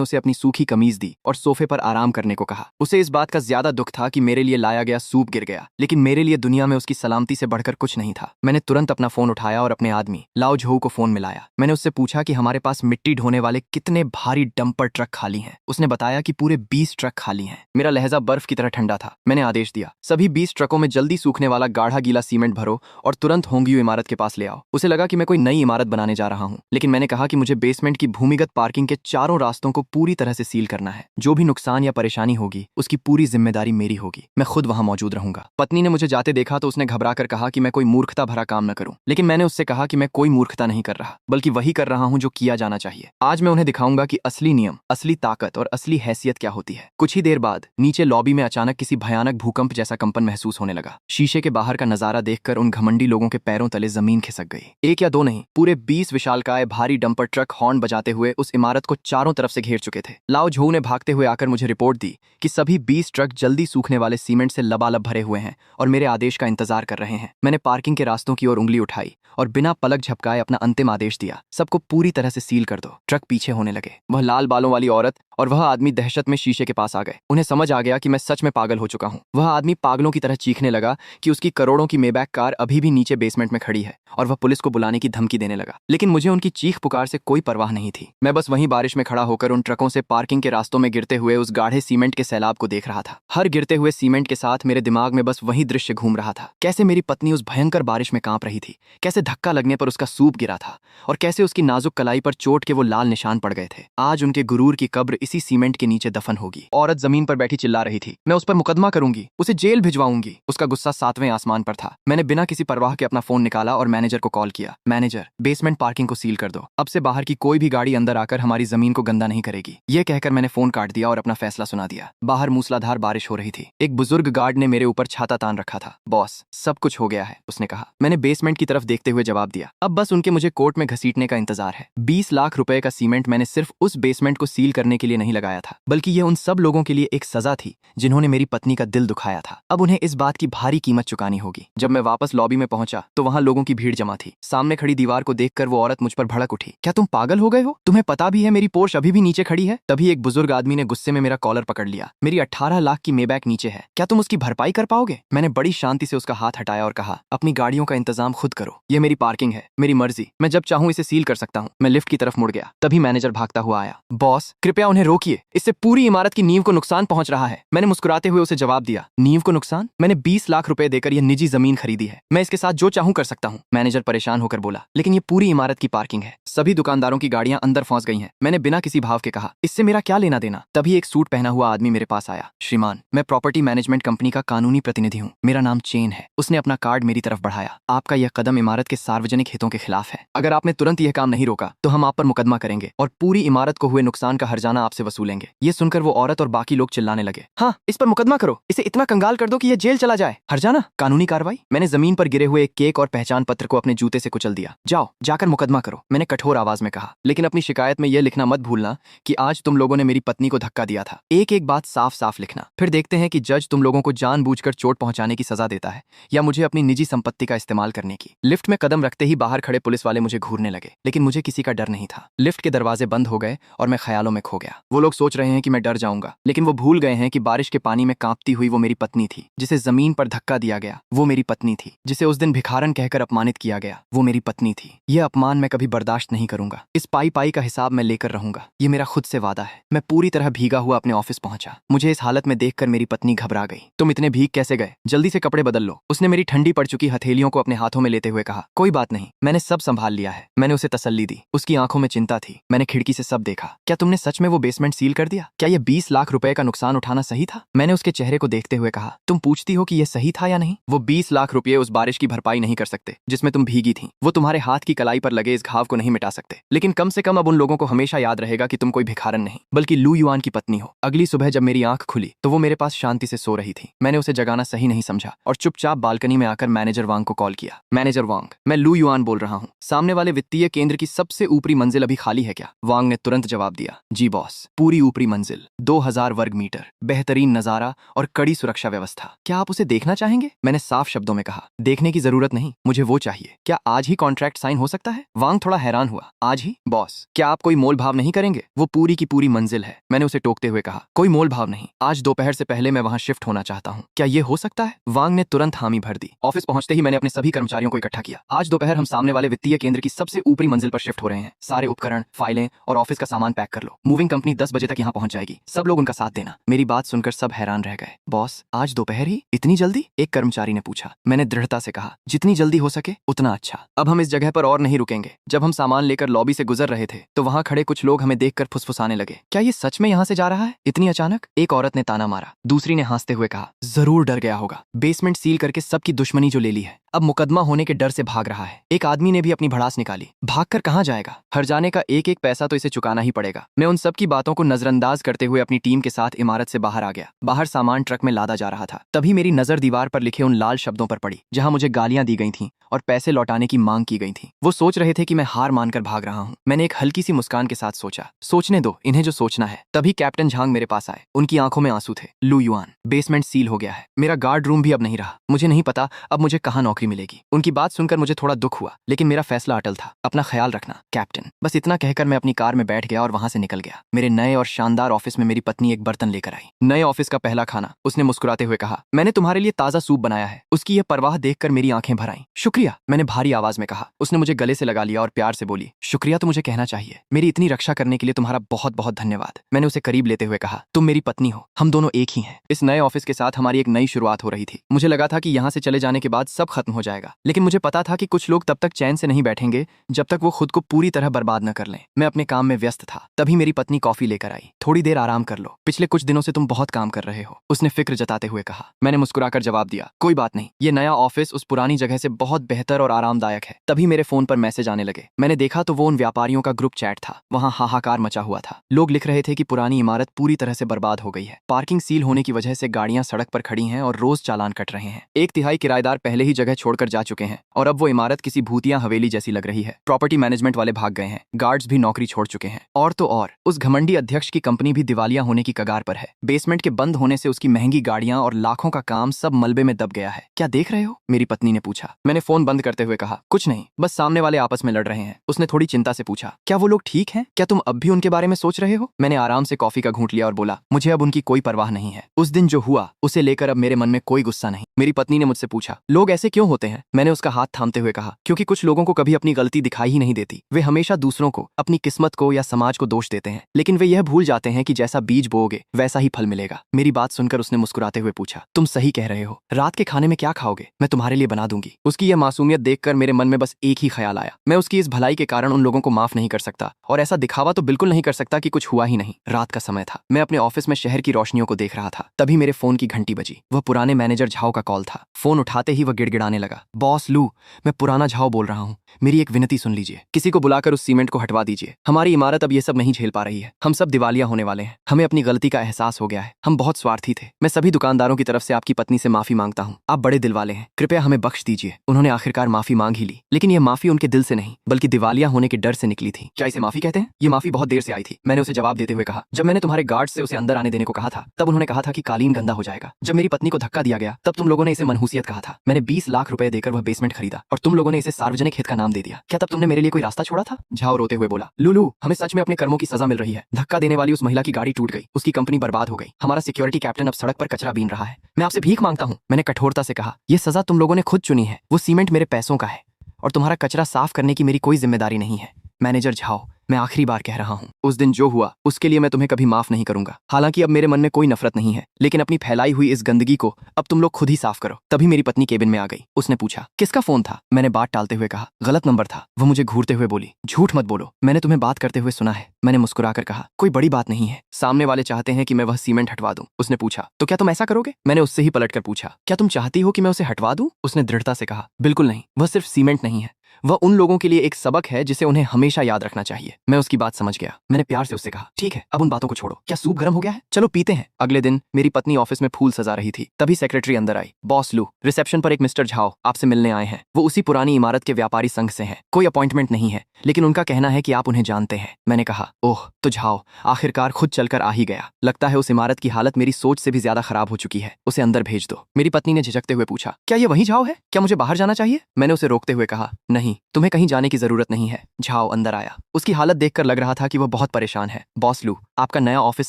उसे अपनी सूखी कमीज दी और सोफे पर आराम करने को कहा। उसे इस बात का ज्यादा दुख था कि मेरे लिए लाया गया सूप गिर गया, लेकिन मेरे लिए दुनिया में उसकी सलामती से बढ़कर कुछ नहीं था। मैंने तुरंत अपना फोन उठाया और अपने आदमी लाओ झोऊ को फोन मिलाया। मैंने उससे पूछा कि हमारे पास मिट्टी ढोने वाले कितने भारी डंपर ट्रक खाली हैं। उसने बताया कि पूरे 20 ट्रक खाली हैं। मेरा लहजा बर्फ की तरह ठंडा था। मैंने आदेश दिया, सभी 20 ट्रकों में जल्दी सूखने वाला गाढ़ा गीला सीमेंट भरो और तुरंत होंगियो इमारत के पास ले आओ। उसे लगा कि मैं कोई नई इमारत बनाने जा रहा हूं, लेकिन मैंने कहा कि मुझे बेसमेंट की भूमिगत पार्किंग के चारों रास्तों को पूरी तरह से सील करना है। जो भी नुकसान या परेशानी होगी उसकी पूरी जिम्मेदारी मेरी होगी। मैं खुद वहां मौजूद रहूंगा। पत्नी ने मुझे जाते देखा तो उसने घबराकर कहा कि मैं कोई मूर्खता भरा काम न करूं, लेकिन मैंने उससे कहा कि मैं कोई मूर्खता नहीं कर रहा, बल्कि वही कर रहा हूं जो किया जाना चाहिए। आज मैं उन्हें दिखाऊंगा कि असली नियम, असली ताकत और असली हैसियत क्या होती है। कुछ ही देर बाद नीचे लॉबी में अचानक किसी भयानक भूकंप जैसा कंपन महसूस होने लगा। शीशे के बाहर का नजारा देखकर उन घमंडी लोगों के पैरों तले जमीन खिसक गई। एक या दो नहीं, पूरे 20 विशालकाय भारी डंपर ट्रक हॉर्न बजाते हुए उस इमारत को चारों तरफ से घेर चुके थे। लाओ झोऊ ने भागते हुए आकर मुझे रिपोर्ट दी कि सभी 20 ट्रक जल्दी सूखने वाले सीमेंट से लबालब भरे हुए हैं और मेरे आदेश का इंतजार कर रहे हैं। मैंने पार्किंग के रास्तों की ओर उंगली उठाई और बिना पलक झपकाए अपना अंतिम आदेश दिया, सबको पूरी तरह से सील कर दो। ट्रक पीछे होने लगे। वह लाल बालों वाली औरत और वह आदमी दहशत में शीशे के पास आ गए। उन्हें समझ आ गया कि मैं सच में पागल हो चुका हूं। वह आदमी पागलों की तरह चीखने लगा कि उसकी करोड़ों की मेबैक कार अभी भी नीचे बेसमेंट में खड़ी है और वह पुलिस को बुलाने की धमकी देने लगा। लेकिन मुझे उनकी चीख पुकार से कोई परवाह नहीं थी। मैं बस वहीं बारिश में खड़ा होकर उन ट्रकों से पार्किंग के रास्तों में गिरते हुए उस गाढ़े सीमेंट के सैलाब को देख रहा था। हर गिरते हुए सीमेंट के साथ मेरे दिमाग में बस वही दृश्य घूम रहा था। कैसे मेरी पत्नी उस भयंकर बारिश में कांप रही थी, कैसे धक्का लगने पर उसका सूप गिरा था और कैसे उसकी नाजुक कलाई पर चोट के वो लाल निशान पड़ गए थे। आज उनके गुरूर की कब्र इसी सीमेंट के नीचे दफन होगी। औरत जमीन पर बैठी चिल्ला रही थी, मैं उस पर मुकदमा करूंगी, उसे जेल भिजवाऊंगी। उसका गुस्सा 7वें आसमान पर था। मैंने बिना किसी परवाह के अपना फोन निकाला और मैनेजर को कॉल किया। मैनेजर, बेसमेंट पार्किंग को सील कर दो। अब से बाहर की कोई भी गाड़ी अंदर आकर हमारी जमीन को गंदा नहीं करेगी। यह कहकर मैंने फोन काट दिया और अपना फैसला सुना दिया। बाहर मूसलाधार बारिश हो रही थी। एक बुजुर्ग गार्ड ने मेरे ऊपर छाता तान रखा था। बॉस, सब कुछ हो गया है, उसने कहा। मैंने बेसमेंट की तरफ देखते हुए जवाब दिया, अब बस उनके मुझे कोर्ट में घसीटने का इंतजार है। 20 लाख रुपए का सीमेंट मैंने सिर्फ उस बेसमेंट को सील करने के लिए नहीं लगाया था, बल्कि यह उन सब लोगों के लिए एक सजा थी जिन्होंने मेरी पत्नी का दिल दुखाया था। अब उन्हें इस बात की भारी कीमत चुकानी होगी। जब मैं वापस लॉबी में पहुंचा तो वहां लोगों की भीड़ जमा थी। सामने खड़ी दीवार को देखकर वो औरत मुझ पर भड़क उठी, क्या तुम पागल हो गए हो? तुम्हें पता भी है मेरी पोर्श अभी भी नीचे खड़ी है? तभी एक बुजुर्ग आदमी ने गुस्से में मेरा कॉलर पकड़ लिया। मेरी 18 लाख की मेबैक नीचे है, क्या तुम उसकी भरपाई कर पाओगे? मैंने बड़ी शांति से उसका हाथ हटाया और कहा, अपनी गाड़ियों का इंतजाम खुद करो। यह मेरी पार्किंग है, मेरी मर्जी, मैं जब चाहूं इसे सील कर सकता हूं। मैं लिफ्ट की तरफ मुड़ गया। तभी मैनेजर भागता हुआ आया। बॉस, कृपया उन्हें रोकिए, इससे पूरी इमारत की नींव को नुकसान पहुंच रहा है। मैंने मुस्कुराते हुए उसे जवाब दिया, नींव को नुकसान? मैंने 20 लाख रुपए देकर यह निजी जमीन खरीदी है, मैं इसके साथ जो चाहूं कर सकता हूं। मैनेजर परेशान होकर बोला, लेकिन ये पूरी इमारत की पार्किंग है, सभी दुकानदारों की गाड़ियां अंदर फंस गई हैं। मैंने बिना किसी भाव के कहा, इससे मेरा क्या लेना देना? तभी एक सूट पहना हुआ आदमी मेरे पास आया। श्रीमान, मैं प्रॉपर्टी मैनेजमेंट कंपनी का कानूनी प्रतिनिधि हूँ, मेरा नाम चेन है। उसने अपना कार्ड मेरी तरफ बढ़ाया। आपका यह कदम इमारत के सार्वजनिक हितों के खिलाफ है। अगर आपने तुरंत यह काम नहीं रोका तो हम आप पर मुकदमा करेंगे और पूरी इमारत को हुए नुकसान का हर्जाना आपसे वसूलेंगे। ये सुनकर वो औरत और बाकी लोग चिल्लाने लगे, हाँ, इस पर मुकदमा करो, इसे इतना कंगाल कर दो कि ये जेल चला जाए। हर्जाना? कानूनी कार्रवाई? मैंने जमीन पर गिरे हुए एक केक और पहचान पत्र को अपने जूते से कुचल दिया। जाओ, जाकर मुकदमा करो, मैंने कठोर आवाज में कहा। लेकिन अपनी शिकायत में यह लिखना मत भूलना कि आज तुम लोगों ने मेरी पत्नी को धक्का दिया था। एक एक बात साफ साफ लिखना। फिर देखते हैं कि जज तुम लोगों को जानबूझकर चोट पहुंचाने की सजा देता है या मुझे अपनी निजी संपत्ति का इस्तेमाल करने की। लिफ्ट में कदम रखते ही बाहर खड़े पुलिस वाले मुझे घूरने लगे, लेकिन मुझे किसी का डर नहीं था। लिफ्ट के दरवाजे बंद हो गए और मैं ख्यालों में खो गया। वो लोग सोच रहे हैं कि मैं डर जाऊंगा, लेकिन वो भूल गए हैं कि बारिश के पानी में कांपती हुई वो मेरी पत्नी थी। जिसे जमीन पर धक्का दिया गया वो मेरी पत्नी थी। जिसे उस दिन भिखारन कहकर अपमानित किया गया वो मेरी पत्नी थी। यह अपमान मैं कभी बर्दाश्त नहीं करूंगा। इस पाई पाई का हिसाब मैं लेकर रहूंगा, ये मेरा खुद से वादा है। मैं पूरी तरह भीगा हुआ अपने ऑफिस पहुंचा। मुझे इस हालत में देखकर मेरी पत्नी घबरा गई। तुम इतने भीग कैसे गए? जल्दी से कपड़े बदल लो, उसने मेरी ठंडी पड़ चुकी हथेलियों को अपने हाथों में लेते हुए कहा। कोई बात नहीं, मैंने सब संभाल लिया है। मैंने उसे तसल्ली दी। उसकी आंखों में चिंता थी। मैंने खिड़की से सब देखा। क्या तुमने सच में वो बेसमेंट सील कर दिया? क्या ये 20 लाख रुपए का नुकसान उठाना सही था? मैंने उसके चेहरे को देखते हुए कहा, तुम पूछती हो कि यह सही था या नहीं? वो 20 लाख रुपए उस बारिश की भरपाई नहीं कर सकते जिसमें तुम भीगी थी। वो तुम्हारे हाथ की कलाई पर लगे इस घाव को नहीं मिटा सकते, लेकिन कम से कम अब उन लोगों को हमेशा याद रहेगा कि तुम कोई भिखारन नहीं बल्कि लू युआन की पत्नी हो। अगली सुबह जब मेरी आंख खुली तो वो मेरे पास शांति से सो रही थी। मैंने उसे जगाना सही नहीं समझा और चुपचाप बालकनी में आकर मैनेजर वांग को कॉल किया। मैनेजर वांग, मैं लू युआन बोल रहा हूँ। सामने वाले वित्तीय केंद्र की सबसे ऊपरी मंजिल अभी खाली है क्या? वांग ने तुरंत जवाब दिया, जी बॉस, पूरी ऊपरी मंजिल, 2000 वर्ग मीटर, बेहतरीन नजारा और कड़ी सुरक्षा व्यवस्था। क्या आप उसे देखना चाहेंगे? मैंने साफ शब्दों में कहा, देखने की जरूरत नहीं, मुझे वो चाहिए। क्या आज ही कॉन्ट्रैक्ट साइन हो सकता है? वांग थोड़ा हैरान हुआ, आज ही? बॉस, क्या आप कोई मोल भाव नहीं करेंगे? वो पूरी की पूरी मंजिल है। मैंने उसे टोकते हुए कहा, कोई मोल भाव नहीं, आज दोपहर से पहले मैं वहां शिफ्ट होना चाहता हूँ। क्या ये हो सकता है? वांग ने तुरंत हामी भर दी। ऑफिस पहुंचते ही मैंने अपने सभी कर्मचारियों को इकट्ठा किया। आज दोपहर हम सामने वाले वित्तीय केंद्र की सबसे ऊपरी मंजिल पर शिफ्ट हो रहे हैं। सारे उपकरण, फाइलें और ऑफिस का सामान पैक कर लो। मूविंग कंपनी 10 बजे तक यहाँ पहुंच जाएगी। सब लोग उनका साथ देना। मेरी बात सुनकर सब हैरान रह गए। बॉस, आज दोपहर ही? इतनी जल्दी? एक कर्मचारी ने पूछा। मैंने दृढ़ता से कहा, जितनी जल्दी हो सके उतना अच्छा। अब हम इस जगह पर और नहीं रुकेंगे। जब हम सामान लेकर लॉबी से गुजर रहे थे तो वहां खड़े कुछ लोग हमें देखकर फुसफुसाने लगे। क्या ये सच में यहाँ से जा रहा है इतनी अचानक? एक औरत ने ताना मारा। दूसरी ने हंसते हुए कहा, जरूर डर गया होगा, बेसमेंट सील करके सबकी दुश्मनी जो ले ली है, अब मुकदमा होने के डर से भाग रहा है। एक आदमी ने भी अपनी भड़ास निकाली, भागकर कहाँ जाएगा? हर जाने का एक एक पैसा तो इसे चुकाना ही पड़ेगा। मैं उन सब की बातों को नजरअंदाज करते हुए अपनी टीम के साथ इमारत से बाहर आ गया। बाहर सामान ट्रक में लादा जा रहा था। तभी मेरी नजर दीवार पर लिखे उन लाल शब्दों पर पड़ी जहां मुझे गालियां दी गई थीं और पैसे लौटाने की मांग की गई थी। वो सोच रहे थे कि मैं हार मानकर भाग रहा हूँ। मैंने एक हल्की सी मुस्कान के साथ सोचा, सोचने दो इन्हें जो सोचना है। तभी कैप्टन झांग मेरे पास आए। उनकी आंखों में आंसू थे। लू युआन, बेसमेंट सील हो गया है। मेरा गार्ड रूम भी अब नहीं रहा। मुझे नहीं पता अब मुझे कहाँ नौकरी मिलेगी। उनकी बात सुनकर मुझे थोड़ा दुख हुआ, लेकिन मेरा फैसला अटल था। अपना ख्याल रखना कैप्टन। बस इतना कहकर मैं अपनी कार में बैठ गया और वहां से निकल गया। मेरे नए और शानदार ऑफिस में मेरी पत्नी एक बर्तन लेकर आई। नए ऑफिस का पहला खाना। उसने मुस्कुराते हुए कहा, मैंने तुम्हारे लिए ताजा सूप बनाया है। उसकी यह परवाह देखकर मेरी आंखें भर आईं। शुक्रिया, मैंने भारी आवाज में कहा। उसने मुझे गले से लगा लिया और प्यार से बोली, शुक्रिया तो मुझे कहना चाहिए। मेरी इतनी रक्षा करने के लिए तुम्हारा बहुत बहुत धन्यवाद। मैंने उसे करीब लेते हुए कहा, तुम मेरी पत्नी हो, हम दोनों एक ही हैं। इस नए ऑफिस के साथ हमारी एक नई शुरुआत हो रही थी। मुझे लगा था कि यहाँ से चले जाने के बाद सब खत्म हो जाएगा, लेकिन मुझे पता था कि कुछ लोग तब तक चैन से नहीं बैठेंगे जब तक वो खुद को पूरी तरह बर्बाद न कर लें। मैं अपने काम में व्यस्त था। तभी मेरी पत्नी कॉफी लेकर आई। थोड़ी देर आराम कर लो, पिछले कुछ दिनों से तुम बहुत काम कर रहे हो, उसने फिक्र जताते हुए कहा। मैंने मुस्कुराकर जवाब दिया, कोई बात नहीं, ये नया ऑफिस उस पुरानी जगह से बहुत बेहतर और आरामदायक है। तभी मेरे फोन पर मैसेज आने लगे। मैंने देखा तो वो उन व्यापारियों का ग्रुप चैट था। वहां हाहाकार मचा हुआ था। लोग लिख रहे थे कि पुरानी इमारत पूरी तरह से बर्बाद हो गई है। पार्किंग सील होने की वजह से गाड़ियां सड़क पर खड़ी हैं और रोज चालान कट रहे हैं। 1/3 किराएदार पहले ही जगह छोड़कर जा चुके हैं और अब वो इमारत किसी भूतिया हवेली जैसी लग रही है। प्रॉपर्टी मैनेजमेंट वाले भाग गए हैं। गार्ड्स भी नौकरी छोड़ चुके हैं। और तो और उस घमंडी अध्यक्ष की कंपनी भी दिवालिया होने की कगार पर है। बेसमेंट के बंद होने से उसकी महंगी गाड़ियां और लाखों का काम सब मलबे में दब गया है। क्या देख रहे हो? मेरी पत्नी ने पूछा। मैंने फोन बंद करते हुए कहा, कुछ नहीं, बस सामने वाले आपस में लड़ रहे हैं। उसने थोड़ी चिंता से पूछा, क्या वो लोग ठीक हैं? क्या तुम अब भी उनके बारे में सोच रहे हो? मैंने आराम से कॉफी का घूंट लिया और बोला, मुझे अब उनकी कोई परवाह नहीं है। उस दिन जो हुआ उसे लेकर अब मेरे मन में कोई गुस्सा नहीं। मेरी पत्नी ने मुझसे पूछा, लोग ऐसे क्यों होते हैं? मैंने उसका हाथ थामते हुए कहा, क्योंकि कुछ लोगों को कभी अपनी गलती दिखाई ही नहीं देती। वे हमेशा दूसरों को, अपनी किस्मत को या समाज को दोष देते हैं, लेकिन वे यह भूल जाते हैं कि जैसा बीज बोओगे वैसा ही फल मिलेगा। मेरी बात सुनकर उसने मुस्कुराते हुए पूछा, तुम सही कह रहे हो, रात के खाने में क्या खाओगे? मैं तुम्हारे लिए बना दूंगी। उसकी यह मासूमियत देखकर मेरे मन में बस एक ही ख्याल आया, मैं उसकी इस भलाई के कारण उन लोगों को माफ नहीं कर सकता और ऐसा दिखावा तो बिल्कुल नहीं कर सकता कि कुछ हुआ ही नहीं। रात का समय था। मैं अपने ऑफिस में शहर की रोशनियों को देख रहा था। तभी मेरे फोन की घंटी बजी। वह पुराने मैनेजर झाओ का कॉल था। फोन उठाते ही वह गिड़गिड़ाने लगा, बॉस लू, मैं पुराना झाओ बोल रहा हूँ। मेरी एक विनती सुन लीजिए। किसी को बुलाकर उस सीमेंट को हटवा दीजिए। हमारी इमारत अब ये सब नहीं झेल पा रही है। हम सब दिवालिया होने वाले हैं। हमें अपनी गलती का एहसास हो गया है। हम बहुत स्वार्थी थे। मैं सभी दुकानदारों की तरफ से आपकी पत्नी से माफी मांगता हूँ। आप बड़े दिल वाले हैं, कृपया हमें बख्श दीजिए। उन्होंने आखिरकार माफी मांग ही ली, लेकिन यह माफी उनके दिल से नहीं बल्कि दिवालिया होने के डर से निकली थी। क्या इसे माफी कहते हैं? ये माफी बहुत देर से आई थी। मैंने उसे जवाब देते हुए कहा, जब मैंने तुम्हारे गार्ड से उसे अंदर आने देने को कहा था तब उन्होंने कहा था कि कालीन गंदा हो जाएगा। जब मेरी पत्नी को धक्का दिया गया तब तुम लोगों ने इसे मनहूसियत कहा था। मैंने 20 लाख रुपए देकर वह बेसमेंट खरीदा और तुम लोगों ने इसे सार्वजनिक हित का नाम दे दिया। क्या तब तुमने मेरे लिए कोई रास्ता छोड़ा था? झाओ रोते हुए बोला, लूलू, हमें सच में अपने कर्मों की सजा मिल रही है। धक्का देने वाली उस महिला की गाड़ी टूट गई, उसकी कंपनी बर्बाद हो गई। हमारा सिक्योरिटी कैप्टन अब सड़क पर कचरा बीन रहा है। मैं आपसे भीख मांगता हूँ। मैंने कठोरता से कहा, यह सजा तुम लोगों ने खुद चुनी है। वो सीमेंट मेरे पैसों का है और तुम्हारा कचरा साफ करने की मेरी कोई जिम्मेदारी नहीं है। मैनेजर झाओ, मैं आखिरी बार कह रहा हूँ, उस दिन जो हुआ उसके लिए मैं तुम्हें कभी माफ नहीं करूंगा। हालांकि अब मेरे मन में कोई नफरत नहीं है, लेकिन अपनी फैलाई हुई इस गंदगी को अब तुम लोग खुद ही साफ करो। तभी मेरी पत्नी केबिन में आ गई। उसने पूछा, किसका फोन था? मैंने बात टालते हुए कहा, गलत नंबर था। वो मुझे घूरते हुए बोली, झूठ मत बोलो, मैंने तुम्हें बात करते हुए सुना है। मैंने मुस्कुराकर कहा, कोई बड़ी बात नहीं है, सामने वाले चाहते हैं कि मैं वह सीमेंट हटवा दूं। उसने पूछा, तो क्या तुम ऐसा करोगे? मैंने उससे ही पलटकर पूछा, क्या तुम चाहती हो कि मैं उसे हटवा दूं? उसने दृढ़ता से कहा, बिल्कुल नहीं, वह सिर्फ सीमेंट नहीं है, वह उन लोगों के लिए एक सबक है जिसे उन्हें हमेशा याद रखना चाहिए। मैं उसकी बात समझ गया। मैंने प्यार से उससे कहा, ठीक है, अब उन बातों को छोड़ो, क्या सूप गर्म हो गया है? चलो पीते हैं। अगले दिन मेरी पत्नी ऑफिस में फूल सजा रही थी, तभी सेक्रेटरी अंदर आई। बॉस लू, रिसेप्शन पर एक मिस्टर झाओ आपसे मिलने आए हैं। वो उसी पुरानी इमारत के व्यापारी संघ से हैं। कोई अपॉइंटमेंट नहीं है, लेकिन उनका कहना है कि आप उन्हें जानते हैं। मैंने कहा, ओह, तो झाओ आखिरकार खुद चलकर आ ही गया। लगता है उस इमारत की हालत मेरी सोच से भी ज्यादा खराब हो चुकी है, उसे अंदर भेज दो। मेरी पत्नी ने झिझकते हुए पूछा, क्या ये वही झाओ है? क्या मुझे बाहर जाना चाहिए? मैंने उसे रोकते हुए कहा, नहीं, तुम्हें कहीं जाने की जरूरत नहीं है। झाओ अंदर आया। उसकी हालत देखकर लग रहा था कि वह बहुत परेशान है। बॉस लू, आपका नया ऑफिस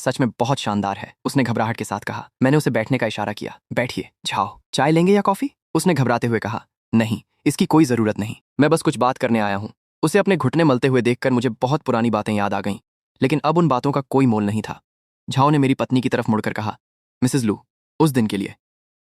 सच में बहुत शानदार है, उसने घबराहट के साथ कहा। मैंने उसे बैठने का इशारा किया। बैठिए। झाओ, चाय लेंगे या कॉफी? उसने घबराते हुए कहा, नहीं, इसकी कोई जरूरत नहीं, मैं बस कुछ बात करने आया हूँ। उसे अपने घुटने मलते हुए देखकर मुझे बहुत पुरानी बातें याद आ गईं, लेकिन अब उन बातों का कोई मोल नहीं था। झाओ ने मेरी पत्नी की तरफ मुड़कर कहा, मिसेस लू, उस दिन के लिए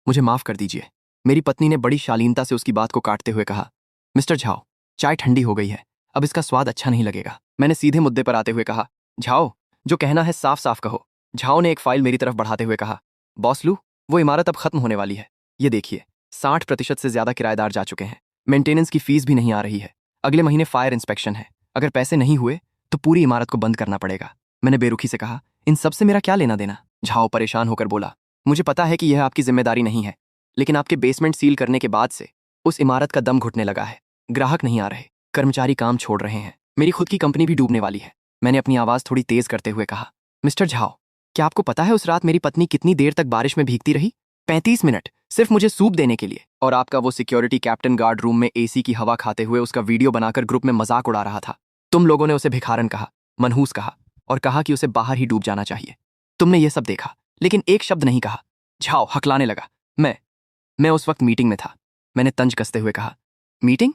मुझे माफ कर दीजिए। मेरी पत्नी ने बड़ी शालीनता से उसकी बात को काटते हुए कहा, मिस्टर झाओ, चाय ठंडी हो गई है, अब इसका स्वाद अच्छा नहीं लगेगा। मैंने सीधे मुद्दे पर आते हुए कहा, झाओ, जो कहना है साफ साफ कहो। झाओ ने एक फाइल मेरी तरफ बढ़ाते हुए कहा, बॉस लू, वो इमारत अब खत्म होने वाली है। ये देखिए, 60% से ज्यादा किराएदार जा चुके हैं, मेंटेनेंस की फीस भी नहीं आ रही है, अगले महीने फायर इंस्पेक्शन है, अगर पैसे नहीं हुए तो पूरी इमारत को बंद करना पड़ेगा। मैंने बेरुखी से कहा, इन सब से मेरा क्या लेना देना? झाओ परेशान होकर बोला, मुझे पता है कि यह आपकी जिम्मेदारी नहीं है, लेकिन आपके बेसमेंट सील करने के बाद से उस इमारत का दम घुटने लगा है। ग्राहक नहीं आ रहे, कर्मचारी काम छोड़ रहे हैं, मेरी खुद की कंपनी भी डूबने वाली है। मैंने अपनी आवाज थोड़ी तेज करते हुए कहा, मिस्टर झाओ, क्या आपको पता है उस रात मेरी पत्नी कितनी देर तक बारिश में भीगती रही? 35 मिनट, सिर्फ मुझे सूप देने के लिए। और आपका वो सिक्योरिटी कैप्टन गार्ड रूम में एसी की हवा खाते हुए उसका वीडियो बनाकर ग्रुप में मजाक उड़ा रहा था। तुम लोगों ने उसे भिखारन कहा, मनहूस कहा, और कहा कि उसे बाहर ही डूब जाना चाहिए। तुमने ये सब देखा, लेकिन एक शब्द नहीं कहा। झाओ हकलाने लगा, मैं उस वक्त मीटिंग में था। मैंने तंज कसते हुए कहा, मीटिंग?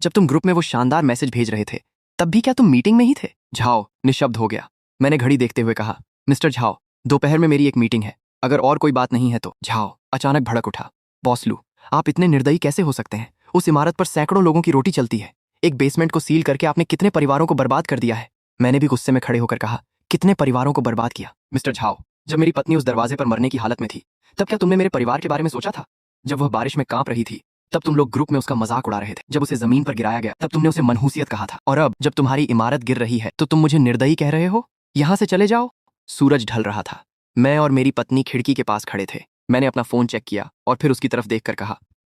जब तुम ग्रुप में वो शानदार मैसेज भेज रहे थे, तब भी क्या तुम मीटिंग में ही थे? झाओ निशब्द हो गया। मैंने घड़ी देखते हुए कहा, मिस्टर झाओ, दोपहर में मेरी एक मीटिंग है, अगर और कोई बात नहीं है तो। झाओ अचानक भड़क उठा, बॉस लू, आप इतने निर्दयी कैसे हो सकते हैं? उस इमारत पर सैकड़ों लोगों की रोटी चलती है, एक बेसमेंट को सील करके आपने कितने परिवारों को बर्बाद कर दिया है। मैंने भी गुस्से में खड़े होकर कहा, कितने परिवारों को बर्बाद किया? मिस्टर झाओ, जब मेरी पत्नी उस दरवाजे पर मरने की हालत में थी, तब क्या तुमने मेरे परिवार के बारे में सोचा था? जब वह बारिश में कांप रही थी, तब तुम लोग ग्रुप में उसका मजाक उड़ा रहे थे। जब उसे जमीन पर गिराया गया, तब तुमने उसे मनहूसियत कहा था। और अब जब तुम्हारी इमारत गिर रही है तो तुम मुझे निर्दयी कह रहे हो? यहां से चले जाओ। सूरज ढल रहा था। मैं और मेरी पत्नी खिड़की के पास खड़े थे। मैंने अपना फोन चेक किया और फिर उसकी तरफ देखकर कहा,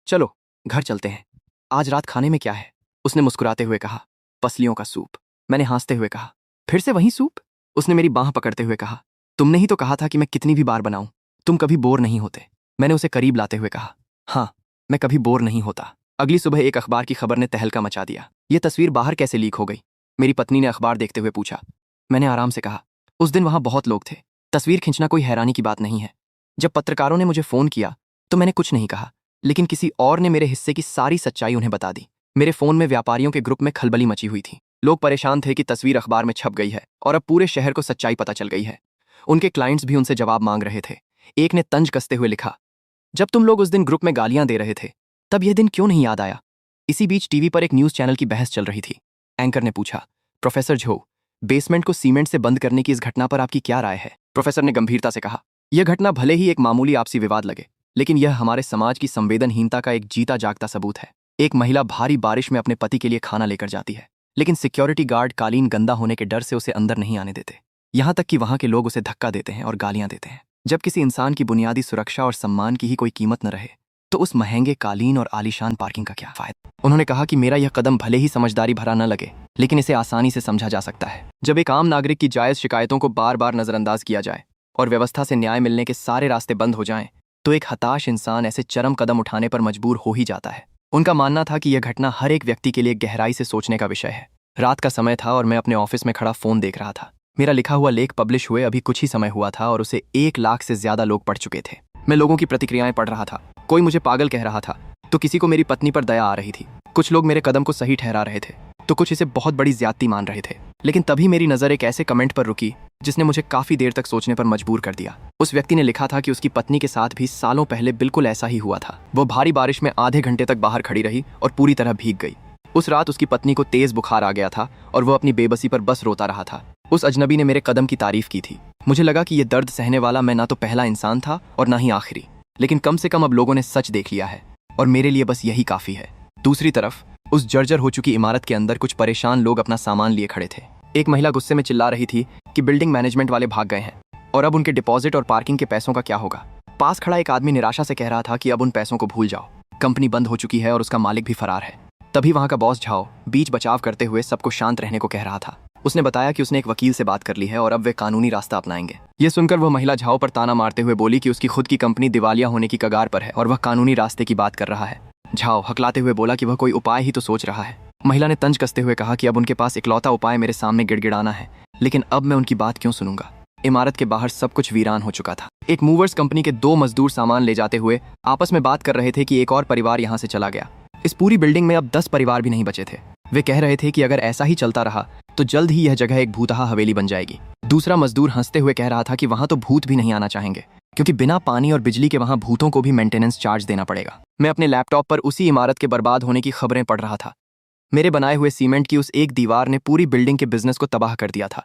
चलो घर चलते हैं, आज रात खाने में क्या है? उसने मुस्कुराते हुए कहा, पसलियों का सूप। मैंने हंसते हुए कहा, फिर से वही सूप? उसने मेरी बांह पकड़ते हुए कहा, तुमने ही तो कहा था कि मैं कितनी भी बार बनाऊं, तुम कभी बोर नहीं होते। मैंने उसे करीब लाते हुए कहा, हाँ, मैं कभी बोर नहीं होता। अगली सुबह एक अखबार की खबर ने तहलका मचा दिया। ये तस्वीर बाहर कैसे लीक हो गई? मेरी पत्नी ने अखबार देखते हुए पूछा। मैंने आराम से कहा, उस दिन वहां बहुत लोग थे, तस्वीर खींचना कोई हैरानी की बात नहीं है। जब पत्रकारों ने मुझे फोन किया तो मैंने कुछ नहीं कहा, लेकिन किसी और ने मेरे हिस्से की सारी सच्चाई उन्हें बता दी। मेरे फोन में व्यापारियों के ग्रुप में खलबली मची हुई थी। लोग परेशान थे कि तस्वीर अखबार में छप गई है और अब पूरे शहर को सच्चाई पता चल गई है। उनके क्लाइंट्स भी उनसे जवाब मांग रहे थे। एक ने तंज कसते हुए लिखा, जब तुम लोग उस दिन ग्रुप में गालियां दे रहे थे, तब यह दिन क्यों नहीं याद आया? इसी बीच टीवी पर एक न्यूज चैनल की बहस चल रही थी। एंकर ने पूछा, प्रोफेसर झो, बेसमेंट को सीमेंट से बंद करने की इस घटना पर आपकी क्या राय है? प्रोफेसर ने गंभीरता से कहा, यह घटना भले ही एक मामूली आपसी विवाद लगे, लेकिन यह हमारे समाज की संवेदनहीनता का एक जीता जागता सबूत है। एक महिला भारी बारिश में अपने पति के लिए खाना लेकर जाती है, लेकिन सिक्योरिटी गार्ड कालीन गंदा होने के डर से उसे अंदर नहीं आने देते। यहां तक कि वहां के लोग उसे धक्का देते हैं और गालियां देते हैं। जब किसी इंसान की बुनियादी सुरक्षा और सम्मान की ही कोई कीमत न रहे, तो उस महंगे कालीन और आलीशान पार्किंग का क्या फायदा? उन्होंने कहा कि मेरा यह कदम भले ही समझदारी भरा न लगे, लेकिन इसे आसानी से समझा जा सकता है। जब एक आम नागरिक की जायज शिकायतों को बार बार नजरअंदाज किया जाए और व्यवस्था से न्याय मिलने के सारे रास्ते बंद हो जाएं, तो एक हताश इंसान ऐसे चरम कदम उठाने पर मजबूर हो ही जाता है। उनका मानना था कि यह घटना हर एक व्यक्ति के लिए गहराई से सोचने का विषय है। रात का समय था और मैं अपने ऑफिस में खड़ा फोन देख रहा था। मेरा लिखा हुआ लेख पब्लिश हुए अभी कुछ ही समय हुआ था और उसे 1 लाख से ज्यादा लोग पढ़ चुके थे। मैं लोगों की प्रतिक्रियाएं पढ़ रहा था। कोई मुझे पागल कह रहा था, तो किसी को मेरी पत्नी पर दया आ रही थी। कुछ लोग मेरे कदम को सही ठहरा रहे थे, तो कुछ इसे बहुत बड़ी ज्यादती मान रहे थे। लेकिन तभी मेरी नज़र एक ऐसे कमेंट पर रुकी जिसने मुझे काफी देर तक सोचने पर मजबूर कर दिया। उस व्यक्ति ने लिखा था कि उसकी पत्नी के साथ भी सालों पहले बिल्कुल ऐसा ही हुआ था। वो भारी बारिश में आधे घंटे तक बाहर खड़ी रही और पूरी तरह भीग गई। उस रात उसकी पत्नी को तेज बुखार आ गया था और वह अपनी बेबसी पर बस रोता रहा था। उस अजनबी ने मेरे कदम की तारीफ की थी। मुझे लगा कि यह दर्द सहने वाला मैं ना तो पहला इंसान था और ना ही आखिरी, लेकिन कम से कम अब लोगों ने सच देख लिया है और मेरे लिए बस यही काफी है। दूसरी तरफ उस जर्जर हो चुकी इमारत के अंदर कुछ परेशान लोग अपना सामान लिए खड़े थे। एक महिला गुस्से में चिल्ला रही थी कि बिल्डिंग मैनेजमेंट वाले भाग गए हैं और अब उनके डिपॉजिट और पार्किंग के पैसों का क्या होगा। पास खड़ा एक आदमी निराशा से कह रहा था कि अब उन पैसों को भूल जाओ, कंपनी बंद हो चुकी है और उसका मालिक भी फरार है। तभी वहां का बॉस झाओ बीच बचाव करते हुए सबको शांत रहने को कह रहा था। उसने बताया कि उसने एक वकील से बात कर ली है और अब वे कानूनी रास्ता अपनाएंगे। ये सुनकर वह महिला झाओ पर ताना मारते हुए बोली कि उसकी खुद की कंपनी दिवालिया होने की कगार पर है और वह कानूनी रास्ते की बात कर रहा है। झाओ हकलाते हुए बोला कि वह कोई उपाय ही तो सोच रहा है। महिला ने तंज कसते हुए कहा कि अब उनके पास इकलौता उपाय मेरे सामने गिड़गिड़ाना है, लेकिन अब मैं उनकी बात क्यों सुनूंगा। इमारत के बाहर सब कुछ वीरान हो चुका था। एक मूवर्स कंपनी के 2 मजदूर सामान ले जाते हुए आपस में बात कर रहे थे कि एक और परिवार यहाँ से चला गया। इस पूरी बिल्डिंग में अब 10 परिवार भी नहीं बचे थे। वे कह रहे थे कि अगर ऐसा ही चलता रहा तो जल्द ही यह जगह एक भूतहा हवेली बन जाएगी। दूसरा मजदूर हंसते हुए कह रहा था कि वहां तो भूत भी नहीं आना चाहेंगे, क्योंकि बिना पानी और बिजली के वहां भूतों को भी मेंटेनेंस चार्ज देना पड़ेगा। मैं अपने लैपटॉप पर उसी इमारत के बर्बाद होने की खबरें पढ़ रहा था। मेरे बनाए हुए सीमेंट की उस एक दीवार ने पूरी बिल्डिंग के बिजनेस को तबाह कर दिया था।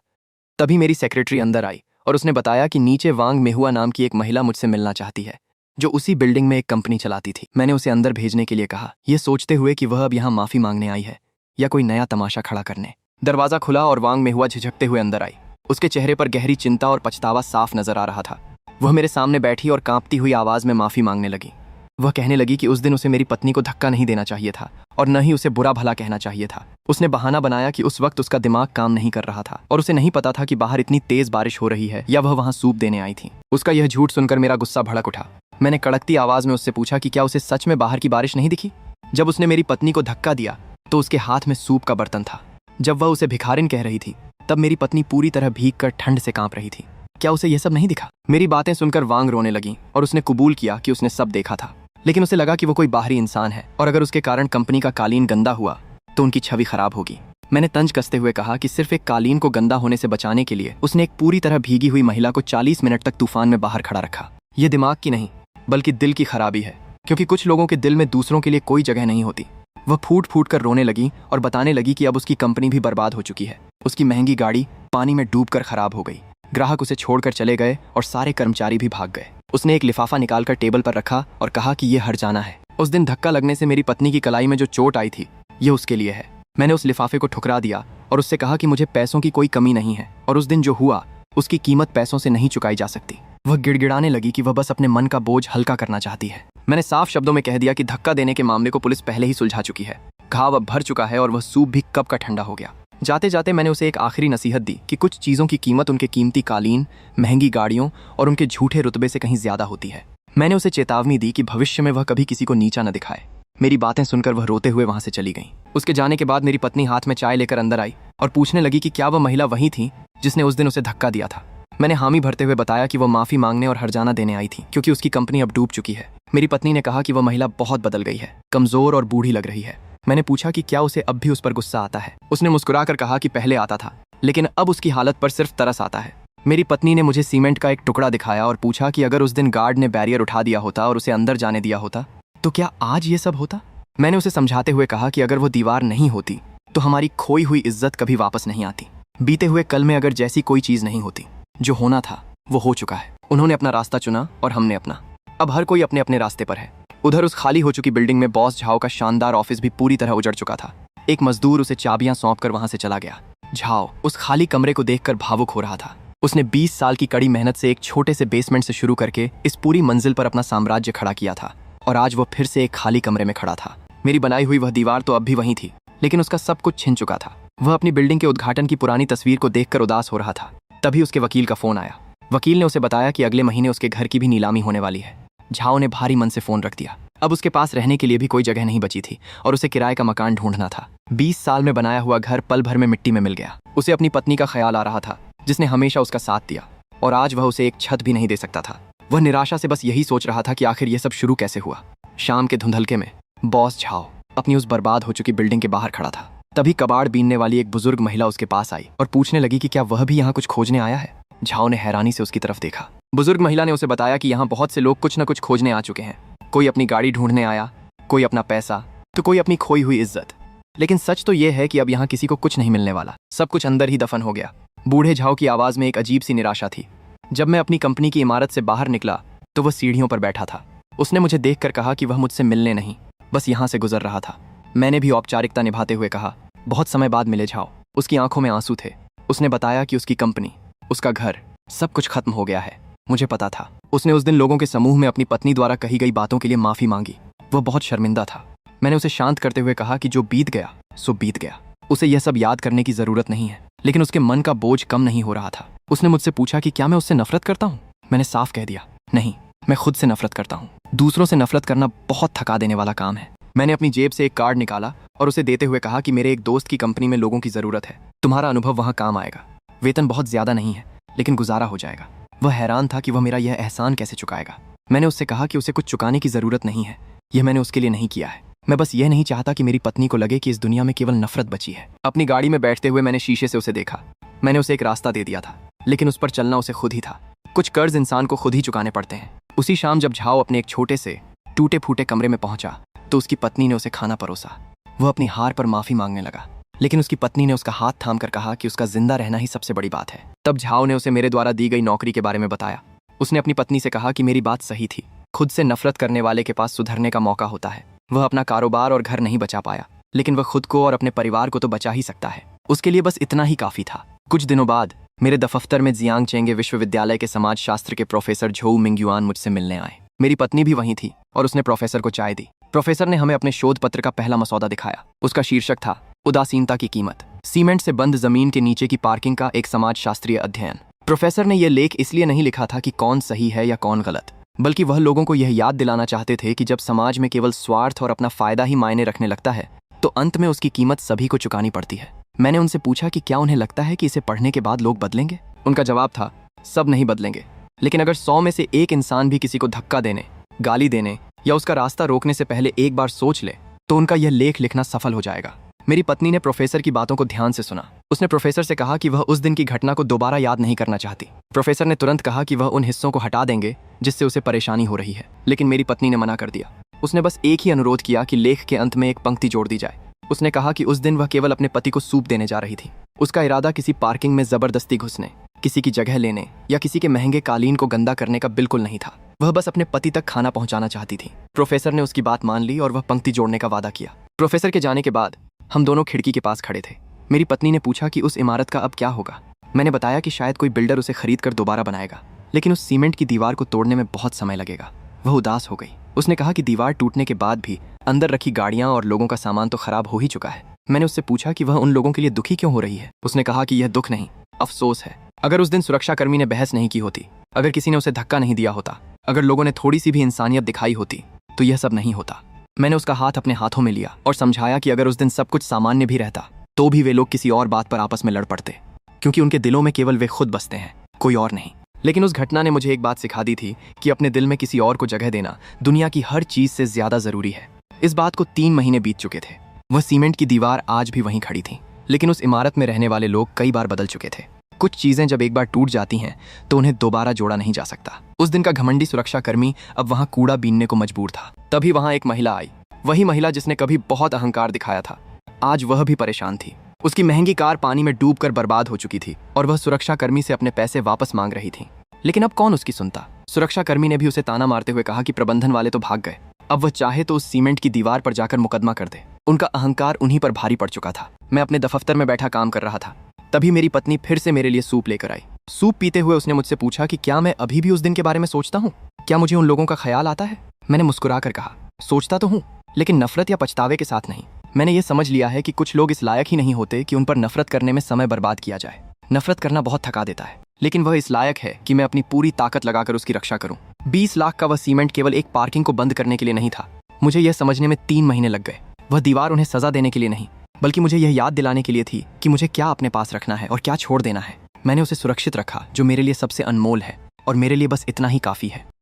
तभी मेरी सेक्रेटरी अंदर आई और उसने बताया कि नीचे वांग मेहुआ नाम की एक महिला मुझसे मिलना चाहती है, जो उसी बिल्डिंग में एक कंपनी चलाती थी। मैंने उसे अंदर भेजने के लिए कहा, यह सोचते हुए कि वह अब यहाँ माफी मांगने आई है या कोई नया तमाशा खड़ा करने। दरवाजा खुला और वांग मेहुआ झिझकते हुए अंदर आई। उसके चेहरे पर गहरी चिंता और पछतावा साफ नजर आ रहा था। वह मेरे सामने बैठी और कांपती हुई आवाज में माफी मांगने लगी। वह कहने लगी कि उस दिन उसे मेरी पत्नी को धक्का नहीं देना चाहिए था और न ही उसे बुरा भला कहना चाहिए था। उसने बहाना बनाया कि उस वक्त उसका दिमाग काम नहीं कर रहा था और उसे नहीं पता था कि बाहर इतनी तेज बारिश हो रही है या वह वहां सूप देने आई थी। उसका यह झूठ सुनकर मेरा गुस्सा भड़क उठा। मैंने कड़कती आवाज में उससे पूछा कि क्या उसे सच में बाहर की बारिश नहीं दिखी। जब उसने मेरी पत्नी को धक्का दिया तो उसके हाथ में सूप का बर्तन था। जब वह उसे भिखारिन कह रही थी तब मेरी पत्नी पूरी तरह भीग कर ठंड से कांप रही थी। क्या उसे यह सब नहीं दिखा? मेरी बातें सुनकर वांग रोने लगी और उसने कबूल किया कि उसने सब देखा था, लेकिन उसे लगा कि वो कोई बाहरी इंसान है और अगर उसके कारण कंपनी का कालीन गंदा हुआ तो उनकी छवि खराब होगी। मैंने तंज कसते हुए कहा कि सिर्फ एक कालीन को गंदा होने से बचाने के लिए उसने एक पूरी तरह भीगी हुई महिला को 40 मिनट तक तूफान में बाहर खड़ा रखा। यह दिमाग की नहीं बल्कि दिल की खराबी है, क्योंकि कुछ लोगों के दिल में दूसरों के लिए कोई जगह नहीं होती। वह फूट फूट कर रोने लगी और बताने लगी कि अब उसकी कंपनी भी बर्बाद हो चुकी है। उसकी महंगी गाड़ी पानी में डूबकर खराब हो गई, ग्राहक उसे छोड़कर चले गए और सारे कर्मचारी भी भाग गए। उसने एक लिफाफा निकालकर टेबल पर रखा और कहा कि यह हर्जाना है। उस दिन धक्का लगने से मेरी पत्नी की कलाई में जो चोट आई थी यह उसके लिए है। मैंने उस लिफाफे को ठुकरा दिया और उससे कहा कि मुझे पैसों की कोई कमी नहीं है और उस दिन जो हुआ उसकी कीमत पैसों से नहीं चुकाई जा सकती। वह गिड़गिड़ाने लगी कि वह बस अपने मन का बोझ हल्का करना चाहती है। मैंने साफ शब्दों में कह दिया कि धक्का देने के मामले को पुलिस पहले ही सुलझा चुकी है। घाव अब भर चुका है और वह सूप भी कब का ठंडा हो गया। जाते जाते मैंने उसे एक आखिरी नसीहत दी कि कुछ चीज़ों की कीमत उनके कीमती कालीन, महंगी गाड़ियों और उनके झूठे रुतबे से कहीं ज्यादा होती है। मैंने उसे चेतावनी दी कि भविष्य में वह कभी किसी को नीचा न दिखाए। मेरी बातें सुनकर वह रोते हुए वहां से चली गई। उसके जाने के बाद मेरी पत्नी हाथ में चाय लेकर अंदर आई और पूछने लगी कि क्या वह महिला वही थी जिसने उस दिन उसे धक्का दिया था। मैंने हामी भरते हुए बताया कि वह माफी मांगने और हर्जाना देने आई थी, क्योंकि उसकी कंपनी अब डूब चुकी है। मेरी पत्नी ने कहा कि वह महिला बहुत बदल गई है, कमजोर और बूढ़ी लग रही है। मैंने पूछा कि क्या उसे अब भी उस पर गुस्सा आता है। उसने मुस्कुराकर कहा कि पहले आता था, लेकिन अब उसकी हालत पर सिर्फ तरस आता है। मेरी पत्नी ने मुझे सीमेंट का एक टुकड़ा दिखाया और पूछा कि अगर उस दिन गार्ड ने बैरियर उठा दिया होता और उसे अंदर जाने दिया होता तो क्या आज ये सब होता। मैंने उसे समझाते हुए कहा कि अगर वो दीवार नहीं होती तो हमारी खोई हुई इज्जत कभी वापस नहीं आती। बीते हुए कल में अगर जैसी कोई चीज नहीं होती, जो होना था वो हो चुका है। उन्होंने अपना रास्ता चुना और हमने अपना। अब हर कोई अपने अपने रास्ते पर है। उधर उस खाली हो चुकी बिल्डिंग में बॉस झाओ का शानदार ऑफिस भी पूरी तरह उजड़ चुका था। एक मजदूर उसे चाबियां सौंपकर वहां से चला गया। झाओ उस खाली कमरे को देखकर भावुक हो रहा था। उसने 20 साल की कड़ी मेहनत से एक छोटे से बेसमेंट से शुरू करके इस पूरी मंजिल पर अपना साम्राज्य खड़ा किया था और आज वो फिर से एक खाली कमरे में खड़ा था। मेरी बनाई हुई वह दीवार तो अब भी वहीं थी, लेकिन उसका सब कुछ छिन चुका था। वह अपनी बिल्डिंग के उद्घाटन की पुरानी तस्वीर को देखकर उदास हो रहा था। तभी उसके वकील का फोन आया। वकील ने उसे बताया कि अगले महीने उसके घर की भी नीलामी होने वाली है। झाओ ने भारी मन से फोन रख दिया। अब उसके पास रहने के लिए भी कोई जगह नहीं बची थी और उसे किराए का मकान ढूंढना था। 20 साल में बनाया हुआ घर पल भर में मिट्टी में मिल गया। उसे अपनी पत्नी का ख्याल आ रहा था, जिसने हमेशा उसका साथ दिया, और आज वह उसे एक छत भी नहीं दे सकता था। वह निराशा से बस यही सोच रहा था कि आखिर यह सब शुरू कैसे हुआ। शाम के धुंधलके में बॉस झाओ अपनी उस बर्बाद हो चुकी बिल्डिंग के बाहर खड़ा था। तभी कबाड़ बीनने वाली एक बुजुर्ग महिला उसके पास आई और पूछने लगी कि क्या वह भी यहाँ कुछ खोजने आया है। झाओ ने हैरानी से उसकी तरफ देखा। बुजुर्ग महिला ने उसे बताया कि यहाँ बहुत से लोग कुछ न कुछ खोजने आ चुके हैं। कोई अपनी गाड़ी ढूंढने आया, कोई अपना पैसा, तो कोई अपनी खोई हुई इज्जत। लेकिन सच तो यह है कि अब यहाँ किसी को कुछ नहीं मिलने वाला, सब कुछ अंदर ही दफन हो गया। बूढ़े झाओ की आवाज में एक अजीब सी निराशा थी। जब मैं अपनी कंपनी की इमारत से बाहर निकला तो वह सीढ़ियों पर बैठा था। उसने मुझे देखकर कहा कि वह मुझसे मिलने नहीं, बस यहाँ से गुजर रहा था। मैंने भी औपचारिकता निभाते हुए कहा, बहुत समय बाद मिले झाओ। उसकी आंखों में आंसू थे। उसने बताया कि उसकी कंपनी, उसका घर, सब कुछ खत्म हो गया है। मुझे पता था। उसने उस दिन लोगों के समूह में अपनी पत्नी द्वारा कही गई बातों के लिए माफी मांगी। वह बहुत शर्मिंदा था। मैंने उसे शांत करते हुए कहा कि जो बीत गया सो बीत गया, उसे यह सब याद करने की जरूरत नहीं है। लेकिन उसके मन का बोझ कम नहीं हो रहा था। उसने मुझसे पूछा कि क्या मैं उससे नफरत करता हूँ। मैंने साफ कह दिया, नहीं, मैं खुद से नफरत करता हूँ। दूसरों से नफरत करना बहुत थका देने वाला काम है। मैंने अपनी जेब से एक कार्ड निकाला और उसे देते हुए कहा कि मेरे एक दोस्त की कंपनी में लोगों की जरूरत है, तुम्हारा अनुभव वहाँ काम आएगा। वेतन बहुत ज्यादा नहीं है, लेकिन गुजारा हो जाएगा। वह हैरान था कि वह मेरा यह एहसान कैसे चुकाएगा। मैंने उससे कहा कि उसे कुछ चुकाने की जरूरत नहीं है, यह मैंने उसके लिए नहीं किया है। मैं बस यह नहीं चाहता कि मेरी पत्नी को लगे कि इस दुनिया में केवल नफरत बची है। अपनी गाड़ी में बैठते हुए मैंने शीशे से उसे देखा। मैंने उसे एक रास्ता दे दिया था, लेकिन उस पर चलना उसे खुद ही था। कुछ कर्ज इंसान को खुद ही चुकाने पड़ते हैं। उसी शाम जब झाओ अपने एक छोटे से टूटे फूटे कमरे में पहुंचा तो उसकी पत्नी ने उसे खाना परोसा। वह अपनी हार पर माफी मांगने लगा, लेकिन उसकी पत्नी ने उसका हाथ थाम कर कहा कि उसका जिंदा रहना ही सबसे बड़ी बात है। तब झाओ ने उसे मेरे द्वारा दी गई नौकरी के बारे में बताया। उसने अपनी पत्नी से कहा कि मेरी बात सही थी, खुद से नफरत करने वाले के पास सुधरने का मौका होता है। वह अपना कारोबार और घर नहीं बचा पाया, लेकिन वह खुद को और अपने परिवार को तो बचा ही सकता है। उसके लिए बस इतना ही काफी था। कुछ दिनों बाद मेरे दफ्तर में जियांग चेंगे विश्वविद्यालय के समाज शास्त्र के प्रोफेसर झोउ मिंगयुआन मुझसे मिलने आए। मेरी पत्नी भी वहीं थी और उसने प्रोफेसर को चाय दी। प्रोफेसर ने हमें अपने शोध पत्र का पहला मसौदा दिखाया। उसका शीर्षक था उदासीनता की कीमत, सीमेंट से बंद जमीन के नीचे की पार्किंग का एक समाज शास्त्रीय अध्ययन। प्रोफेसर ने यह लेख इसलिए नहीं लिखा था कि कौन सही है या कौन गलत, बल्कि वह लोगों को यह याद दिलाना चाहते थे कि जब समाज में केवल स्वार्थ और अपना फायदा ही मायने रखने लगता है तो अंत में उसकी कीमत सभी को चुकानी पड़ती है। मैंने उनसे पूछा कि क्या उन्हें लगता है कि इसे पढ़ने के बाद लोग बदलेंगे। उनका जवाब था, सब नहीं बदलेंगे, लेकिन अगर 100 में से एक इंसान भी किसी को धक्का देने, गाली देने या उसका रास्ता रोकने से पहले एक बार सोच ले तो उनका यह लेख लिखना सफल हो जाएगा। मेरी पत्नी ने प्रोफेसर की बातों को ध्यान से सुना। उसने प्रोफेसर से कहा कि वह उस दिन की घटना को दोबारा याद नहीं करना चाहती। प्रोफेसर ने तुरंत कहा कि वह उन हिस्सों को हटा देंगे जिससे उसे परेशानी हो रही है, लेकिन मेरी पत्नी ने मना कर दिया। उसने बस एक ही अनुरोध किया कि लेख के अंत में एक पंक्ति जोड़ दी जाए। उसने कहा कि उस दिन वह केवल अपने पति को सूप देने जा रही थी। उसका इरादा किसी पार्किंग में जबरदस्ती घुसने, किसी की जगह लेने या किसी के महंगे कालीन को गंदा करने का बिल्कुल नहीं था। वह बस अपने पति तक खाना पहुंचाना चाहती थी। प्रोफेसर ने उसकी बात मान ली और वह पंक्ति जोड़ने का वादा किया। प्रोफेसर के जाने के बाद हम दोनों खिड़की के पास खड़े थे। मेरी पत्नी ने पूछा कि उस इमारत का अब क्या होगा। मैंने बताया कि शायद कोई बिल्डर उसे खरीद कर दोबारा बनाएगा, लेकिन उस सीमेंट की दीवार को तोड़ने में बहुत समय लगेगा। वह उदास हो गई। उसने कहा कि दीवार टूटने के बाद भी अंदर रखी गाड़ियां और लोगों का सामान तो खराब हो ही चुका है। मैंने उससे पूछा कि वह उन लोगों के लिए दुखी क्यों हो रही है। उसने कहा कि यह दुख नहीं, अफसोस है। अगर उस दिन सुरक्षाकर्मी ने बहस नहीं की होती, अगर किसी ने उसे धक्का नहीं दिया होता, अगर लोगों ने थोड़ी सी भी इंसानियत दिखाई होती तो यह सब नहीं होता। मैंने उसका हाथ अपने हाथों में लिया और समझाया कि अगर उस दिन सब कुछ सामान्य भी रहता तो भी वे लोग किसी और बात पर आपस में लड़ पड़ते, क्योंकि उनके दिलों में केवल वे खुद बसते हैं, कोई और नहीं। लेकिन उस घटना ने मुझे एक बात सिखा दी थी कि अपने दिल में किसी और को जगह देना दुनिया की हर चीज से ज्यादा जरूरी है। इस बात को 3 महीने बीत चुके थे। वह सीमेंट की दीवार आज भी वहीं खड़ी थी, लेकिन उस इमारत में रहने वाले लोग कई बार बदल चुके थे। कुछ चीजें जब एक बार टूट जाती हैं तो उन्हें दोबारा जोड़ा नहीं जा सकता। उस दिन का घमंडी सुरक्षाकर्मी अब वहां कूड़ा बीनने को मजबूर था। तभी वहां एक महिला आई, वही महिला जिसने कभी बहुत अहंकार दिखाया था। आज वह भी परेशान थी। उसकी महंगी कार पानी में डूबकर बर्बाद हो चुकी थी और वह सुरक्षाकर्मी से अपने पैसे वापस मांग रही थी। लेकिन अब कौन उसकी सुनता। सुरक्षाकर्मी ने भी उसे ताना मारते हुए कहा कि प्रबंधन वाले तो भाग गए, अब वह चाहे तो उस सीमेंट की दीवार पर जाकर मुकदमा कर दे। उनका अहंकार उन्हीं पर भारी पड़ चुका था। मैं अपने दफ्तर में बैठा काम कर रहा था। तभी मेरी पत्नी फिर से मेरे लिए सूप लेकर आई। सूप पीते हुए उसने मुझसे पूछा कि क्या मैं अभी भी उस दिन के बारे में सोचता हूँ, क्या मुझे उन लोगों का ख्याल आता है। मैंने मुस्कुराकर कहा, सोचता तो हूँ, लेकिन नफरत या पछतावे के साथ नहीं। मैंने ये समझ लिया है कि कुछ लोग इस लायक ही नहीं होते कि उन पर नफरत करने में समय बर्बाद किया जाए। नफरत करना बहुत थका देता है, लेकिन वह इस लायक है कि मैं अपनी पूरी ताकत लगाकर उसकी रक्षा करूं। 20 लाख का वह सीमेंट केवल एक पार्किंग को बंद करने के लिए नहीं था। मुझे यह समझने में 3 महीने लग गए। वह दीवार उन्हें सजा देने के लिए नहीं, बल्कि मुझे यह याद दिलाने के लिए थी कि मुझे क्या अपने पास रखना है और क्या छोड़ देना है। मैंने उसे सुरक्षित रखा, जो मेरे लिए सबसे अनमोल है। और मेरे लिए बस इतना ही काफी है।